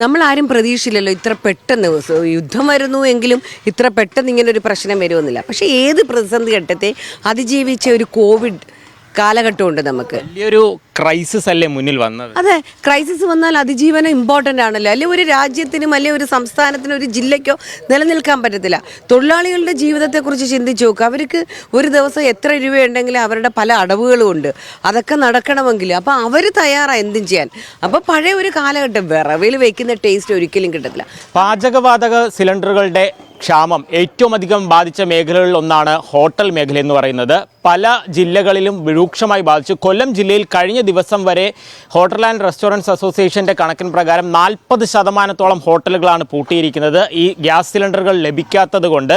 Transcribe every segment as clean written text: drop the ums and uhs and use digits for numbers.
നമ്മൾ ആരും പ്രതീക്ഷിച്ചില്ലല്ലോ ഇത്ര പെട്ടെന്ന് യുദ്ധം വരുന്നു എങ്കിലും ഇത്ര പെട്ടെന്ന് ഇങ്ങനെ ഒരു പ്രശ്നം വരുമെന്നില്ല. പക്ഷേ ഏത് പ്രതിസന്ധി ഘട്ടത്തെ അതിജീവിച്ച ഒരു കോവിഡ് കാലഘട്ടമുണ്ട് നമുക്ക്. വലിയൊരു ക്രൈസിസ് അല്ലേ മുന്നിൽ വന്നത്? അതെ, ക്രൈസിസ് വന്നാൽ അതിജീവനം ഇമ്പോർട്ടൻ്റ് ആണല്ലോ. അല്ലെങ്കിൽ ഒരു രാജ്യത്തിനും അല്ലെങ്കിൽ ഒരു സംസ്ഥാനത്തിനും ഒരു ജില്ലയ്ക്കോ നിലനിൽക്കാൻ പറ്റത്തില്ല. തൊഴിലാളികളുടെ ജീവിതത്തെക്കുറിച്ച് ചിന്തിച്ച് നോക്കുക. അവർക്ക് ഒരു ദിവസം എത്ര രൂപയുണ്ടെങ്കിലും അവരുടെ പല അടവുകളും ഉണ്ട്. അതൊക്കെ നടക്കണമെങ്കിൽ അപ്പോൾ അവർ തയ്യാറാണ് എന്തും ചെയ്യാൻ. അപ്പോൾ പഴയ ഒരു കാലഘട്ടം വിറവിൽ വയ്ക്കുന്ന ടേസ്റ്റ് ഒരിക്കലും കിട്ടത്തില്ല. പാചകവാതക സിലിണ്ടറുകളുടെ ക്ഷാമം ഏറ്റവും അധികം ബാധിച്ച മേഖലകളിൽ ഒന്നാണ് ഹോട്ടൽ മേഖല എന്ന് പറയുന്നത്. പല ജില്ലകളിലും രൂക്ഷമായി ബാധിച്ചു. കൊല്ലം ജില്ലയിൽ കഴിഞ്ഞ ദിവസം വരെ ഹോട്ടൽ ആൻഡ് റെസ്റ്റോറൻറ്റ്സ് അസോസിയേഷൻ്റെ കണക്കിന് പ്രകാരം 40% ഹോട്ടലുകളാണ് പൂട്ടിയിരിക്കുന്നത്. ഈ ഗ്യാസ് സിലിണ്ടറുകൾ ലഭിക്കാത്തത് കൊണ്ട്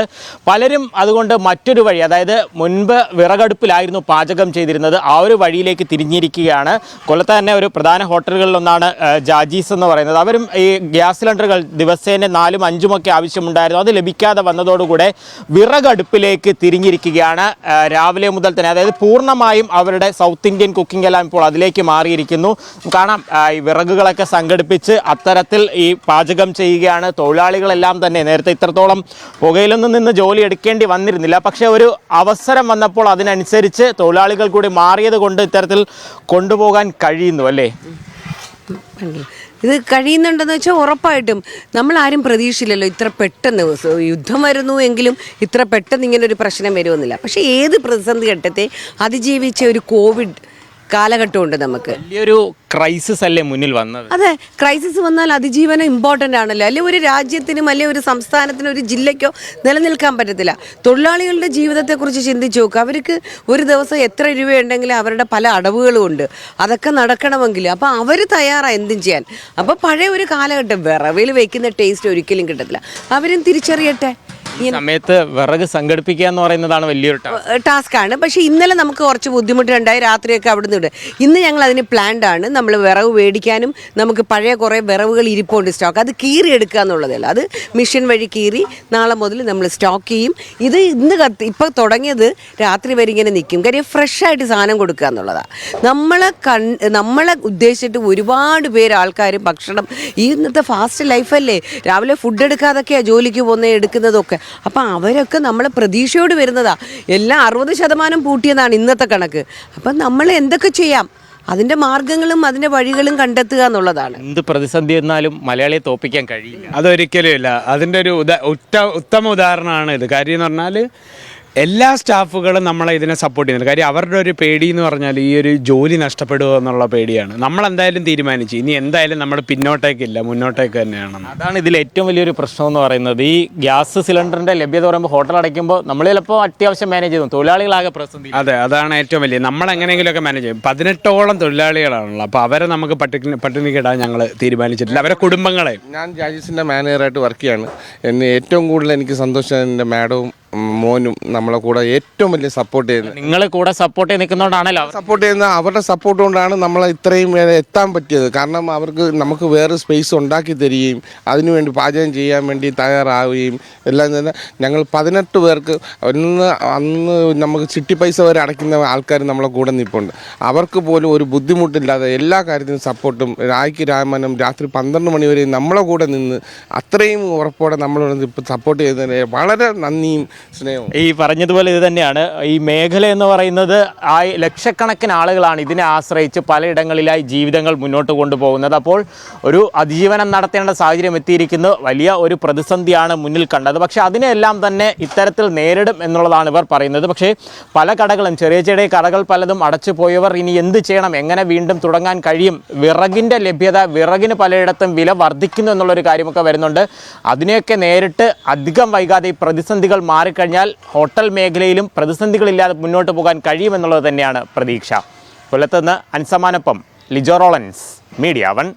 പലരും അതുകൊണ്ട് മറ്റൊരു വഴി, അതായത് മുൻപ് വിറകടുപ്പിലായിരുന്നു പാചകം ചെയ്തിരുന്നത്, ആ ഒരു വഴിയിലേക്ക് തിരിഞ്ഞിരിക്കുകയാണ്. കൊല്ലത്ത് തന്നെ ഒരു പ്രധാന ഹോട്ടലുകളിലൊന്നാണ് ജാജീസ് എന്ന് പറയുന്നത്. അവരും ഈ ഗ്യാസ് സിലിണ്ടറുകൾ ദിവസേന 4ഉം 5ഉം ഒക്കെ ആവശ്യമുണ്ടായിരുന്നു. അത് ലഭിക്കാതെ വന്നതോടുകൂടെ വിറകടുപ്പിലേക്ക് തിരിഞ്ഞിരിക്കുകയാണ്. രാവിലെ മുതൽ തന്നെ, അതായത് പൂർണ്ണമായും അവരുടെ സൗത്ത് ഇന്ത്യൻ കുക്കിംഗ് എല്ലാം ഇപ്പോൾ അതിലേക്ക് മാറിയിരിക്കുന്നു. കാണാം, ഈ വിറകുകളൊക്കെ സംഘടിപ്പിച്ച് അത്തരത്തിൽ ഈ പാചകം ചെയ്യുകയാണ്. തൊഴിലാളികളെല്ലാം തന്നെ നേരത്തെ ഇത്രത്തോളം പുകയിലൊന്നും നിന്ന് ജോലി എടുക്കേണ്ടി വന്നിരുന്നില്ല. പക്ഷേ ഒരു അവസരം വന്നപ്പോൾ അതിനനുസരിച്ച് തൊഴിലാളികൾ കൂടി മാറിയത് കൊണ്ട് ഇത്തരത്തിൽ കൊണ്ടുപോകാൻ കഴിയുന്നു അല്ലേ? ഇത് കഴിയുന്നുണ്ടെന്ന് വെച്ചാൽ ഉറപ്പായിട്ടും നമ്മൾ ആരും പ്രതീക്ഷിച്ചില്ലല്ലോ ഇത്ര പെട്ടെന്ന് യുദ്ധം വരുന്നു എങ്കിലും ഇത്ര പെട്ടെന്ന് ഇങ്ങനൊരു പ്രശ്നം വരുമെന്നില്ല. പക്ഷേ ഏത് പ്രതിസന്ധി ഘട്ടത്തെ അതിജീവിച്ച ഒരു കോവിഡ് കാലഘട്ടമുണ്ട് നമുക്ക്. വലിയൊരു ക്രൈസിസ് അല്ലേ മുന്നിൽ വന്നത്? അതെ, ക്രൈസിസ് വന്നാൽ അതിജീവനം ഇമ്പോർട്ടൻ്റ് ആണല്ലോ. അല്ലെങ്കിൽ ഒരു രാജ്യത്തിനും അല്ലെങ്കിൽ ഒരു സംസ്ഥാനത്തിനും ഒരു ജില്ലയ്ക്കോ നിലനിൽക്കാൻ പറ്റത്തില്ല. തൊഴിലാളികളുടെ ജീവിതത്തെക്കുറിച്ച് ചിന്തിച്ച് നോക്കുക. അവർക്ക് ഒരു ദിവസം എത്ര രൂപയുണ്ടെങ്കിലും അവരുടെ പല അടവുകളും ഉണ്ട്. അതൊക്കെ നടക്കണമെങ്കിൽ അപ്പോൾ അവർ തയ്യാറാണ് എന്തും ചെയ്യാൻ. അപ്പോൾ പഴയ ഒരു കാലഘട്ടം വിറവിൽ വയ്ക്കുന്ന ടേസ്റ്റ് ഒരിക്കലും കിട്ടത്തില്ല. അവരും തിരിച്ചറിയട്ടെ. ഈ സമയത്ത് വിറക് സംഘടിപ്പിക്കുക എന്ന് പറയുന്നതാണ് വലിയൊരു ടാസ്ക്കാണ്. പക്ഷേ ഇന്നലെ നമുക്ക് കുറച്ച് ബുദ്ധിമുട്ടുണ്ടായി. രാത്രിയൊക്കെ അവിടുന്ന് ഇടും. ഇന്ന് ഞങ്ങൾ അതിന് പ്ലാൻഡ് ആണ്. നമ്മൾ വിറവ് മേടിക്കാനും നമുക്ക് പഴയ കുറേ വിറവുകൾ ഇരിപ്പുണ്ട് സ്റ്റോക്ക്. അത് കീറി എടുക്കുക എന്നുള്ളതല്ല, അത് മിഷൻ വഴി കീറി നാളെ മുതൽ നമ്മൾ സ്റ്റോക്ക് ചെയ്യും. ഇത് ഇന്ന് ഇപ്പോൾ തുടങ്ങിയത് രാത്രി വരെ ഇങ്ങനെ നിൽക്കും. കാര്യം ഫ്രഷായിട്ട് സാധനം കൊടുക്കുക എന്നുള്ളതാണ്. നമ്മളെ ഉദ്ദേശിച്ചിട്ട് ഒരുപാട് പേര് ആൾക്കാർ ഭക്ഷണം, ഈ ഇന്നത്തെ ഫാസ്റ്റ് ലൈഫല്ലേ, രാവിലെ ഫുഡ് എടുക്കാതൊക്കെയാണ് ജോലിക്ക് പോകുന്നത്, എടുക്കുന്നതൊക്കെ. അപ്പം അവരൊക്കെ നമ്മളെ പ്രതീക്ഷയോട് വരുന്നതാ. എല്ലാം 60% പൂട്ടിയതാണ് ഇന്നത്തെ കണക്ക്. അപ്പം നമ്മൾ എന്തൊക്കെ ചെയ്യാം, അതിൻ്റെ മാർഗങ്ങളും അതിൻ്റെ വഴികളും കണ്ടെത്തുക എന്നുള്ളതാണ്. എന്ത് പ്രതിസന്ധി എന്നാലും മലയാളിയെ തോൽപ്പിക്കാൻ കഴിയില്ല. അതൊരിക്കലും ഇല്ല. അതിൻ്റെ ഒരു ഉത്തമ ഉദാഹരണമാണ് ഇത്. കാര്യം എന്ന് പറഞ്ഞാൽ എല്ലാ സ്റ്റാഫുകളും നമ്മളെ ഇതിനെ സപ്പോർട്ട് ചെയ്യുന്നുണ്ട്. കാര്യം അവരുടെ ഒരു പേടി എന്ന് പറഞ്ഞാൽ ഈ ഒരു ജോലി നഷ്ടപ്പെടുക എന്നുള്ള പേടിയാണ്. നമ്മളെന്തായാലും തീരുമാനിച്ചു, ഇനി എന്തായാലും നമ്മൾ പിന്നോട്ടേക്കില്ല, മുന്നോട്ടേക്ക് തന്നെയാണ്. അതാണ് ഇതിൽ ഏറ്റവും വലിയൊരു പ്രശ്നം എന്ന് പറയുന്നത്. ഈ ഗ്യാസ് സിലിണ്ടറിൻ്റെ ലഭ്യത പറയുമ്പോൾ ഹോട്ടൽ അടയ്ക്കുമ്പോൾ നമ്മൾ ചിലപ്പോൾ അത്യാവശ്യം മാനേജ് ചെയ്തു, തൊഴിലാളികളാകെ പ്രതിസന്ധി. അതെ, അതാണ് ഏറ്റവും വലിയ. നമ്മളെങ്ങനെയെങ്കിലുമൊക്കെ മാനേജ് ചെയ്യും. 18ഓളം തൊഴിലാളികളാണല്ലോ. അപ്പോൾ അവരെ നമുക്ക് പട്ടിണിക്കിടാൻ ഞങ്ങൾ തീരുമാനിച്ചിട്ടില്ല, അവരെ കുടുംബങ്ങളെ. ഞാൻ ജാജീസിൻ്റെ മാനേജറായിട്ട് വർക്ക് ചെയ്യാണ്. എന്നെ ഏറ്റവും കൂടുതൽ എനിക്ക് സന്തോഷം എൻ്റെ മാഡവും മോനും നമ്മളെ കൂടെ ഏറ്റവും വലിയ സപ്പോർട്ട് ചെയ്യുന്നത്. നിങ്ങൾ കൂടെ സപ്പോർട്ട് ചെയ്ത് നിൽക്കുന്നതുകൊണ്ടാണല്ലോ. സപ്പോർട്ട് ചെയ്യുന്ന അവരുടെ സപ്പോർട്ട് കൊണ്ടാണ് നമ്മൾ ഇത്രയും എത്താൻ പറ്റിയത്. കാരണം നമുക്ക് വേറെ സ്പേസ് ഉണ്ടാക്കി തരികയും അതിനുവേണ്ടി പാചകം ചെയ്യാൻ വേണ്ടി തയ്യാറാവുകയും എല്ലാം തന്നെ. ഞങ്ങൾ 18 പേർക്ക് അന്ന് നമുക്ക് ചിട്ടി പൈസ വരെ അടയ്ക്കുന്ന ആൾക്കാർ നമ്മളെ കൂടെ നിൽപ്പുണ്ട്. അവർക്ക് പോലും ഒരു ബുദ്ധിമുട്ടില്ലാതെ എല്ലാ കാര്യത്തിനും സപ്പോർട്ടും, രായ്ക്ക് രാമനും രാത്രി 12 മണി വരെ നമ്മളെ കൂടെ നിന്ന് അത്രയും ഉറപ്പോടെ നമ്മളോട് ഇപ്പോൾ സപ്പോർട്ട് ചെയ്തതിന് വളരെ നന്ദിയും സ്നേഹവും. ഈ പറഞ്ഞതുപോലെ ഇത് തന്നെയാണ് ഈ മേഖല എന്ന് പറയുന്നത്. ലക്ഷക്കണക്കിന് ആളുകളാണ് ഇതിനെ ആശ്രയിച്ച് പലയിടങ്ങളിലായി ജീവിതങ്ങൾ മുന്നോട്ട് കൊണ്ടുപോകുന്നത്. അപ്പോൾ ഒരു അതിജീവനം നടത്തേണ്ട സാഹചര്യം എത്തിയിരിക്കുന്നു. വലിയ ഒരു പ്രതിസന്ധിയാണ് മുന്നിൽ കണ്ടത്. പക്ഷേ അതിനെല്ലാം തന്നെ ഇത്തരത്തിൽ നേരിടും എന്നുള്ളതാണ് ഇവർ പറയുന്നത്. പക്ഷേ പല കടകളും, ചെറിയ ചെറിയ കടകൾ പലതും അടച്ചു പോയവർ ഇനി എന്ത് ചെയ്യണം, എങ്ങനെ വീണ്ടും തുടങ്ങാൻ കഴിയും, വിറകിൻ്റെ ലഭ്യത, വിറകിന് പലയിടത്തും വില വർദ്ധിക്കുന്നു എന്നുള്ളൊരു കാര്യമൊക്കെ വരുന്നുണ്ട്. അതിനെയൊക്കെ നേരിട്ട് അധികം വൈകാതെ ഈ പ്രതിസന്ധികൾ മാറിക്കഴിഞ്ഞാൽ ഹോട്ടൽ മേഖലയിലും പ്രതിസന്ധികളില്ലാതെ മുന്നോട്ട് പോകാൻ കഴിയുമെന്നുള്ളത് തന്നെയാണ് പ്രതീക്ഷ. കൊല്ലത്ത് നിന്ന് അൻസമാനൊപ്പം ലിജോ റോളൻസ്, മീഡിയ 1.